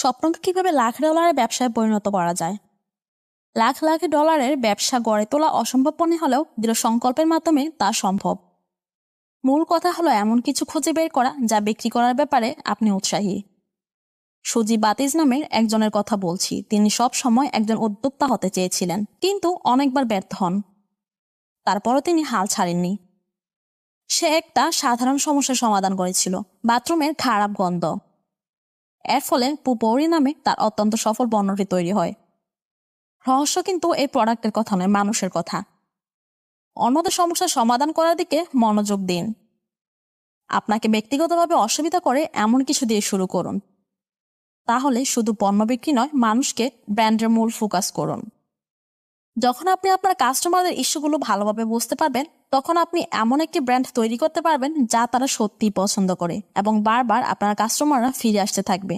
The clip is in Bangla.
স্বপ্নকে কিভাবে লাখ ডলারের ব্যবসায় পরিণত করা যায়? লাখ লাখ ডলারের ব্যবসা গড়ে তোলা অসম্ভব মনে হলেও দৃঢ় সংকল্পের মাধ্যমে তা সম্ভব। মূল কথা হলো এমন কিছু খুঁজে বের করা যা বিক্রি করার ব্যাপারে আপনি উৎসাহী। সুজি বাতিজ নামের একজনের কথা বলছি। তিনি সব সময় একজন উদ্যোক্তা হতে চেয়েছিলেন, কিন্তু অনেকবার ব্যর্থ হন। তারপরও তিনি হাল ছাড়েননি। সে একটা সাধারণ সমস্যার সমাধান করেছিল, বাথরুমের খারাপ গন্ধ। এর ফলে পুপৌরি নামে তার অত্যন্ত সফল পণ্যটি তৈরি হয়। রহস্য কিন্তু এই প্রোডাক্টের কথা নয়, মানুষের কথা। অন্যদের সমস্যার সমাধান করার দিকে মনোযোগ দিন। আপনাকে ব্যক্তিগতভাবে অসুবিধা করে এমন কিছু দিয়ে শুরু করুন। তাহলে শুধু পণ্য বিক্রি নয়, মানুষকে ব্র্যান্ডের মূল ফোকাস করুন। যখন আপনি আপনার কাস্টমারদের ইস্যুগুলো ভালোভাবে বুঝতে পারবেন, তখন আপনি এমন একটি ব্র্যান্ড তৈরি করতে পারবেন যা তারা সত্যিই পছন্দ করে এবং বারবার আপনার কাস্টমাররা ফিরে আসতে থাকবে।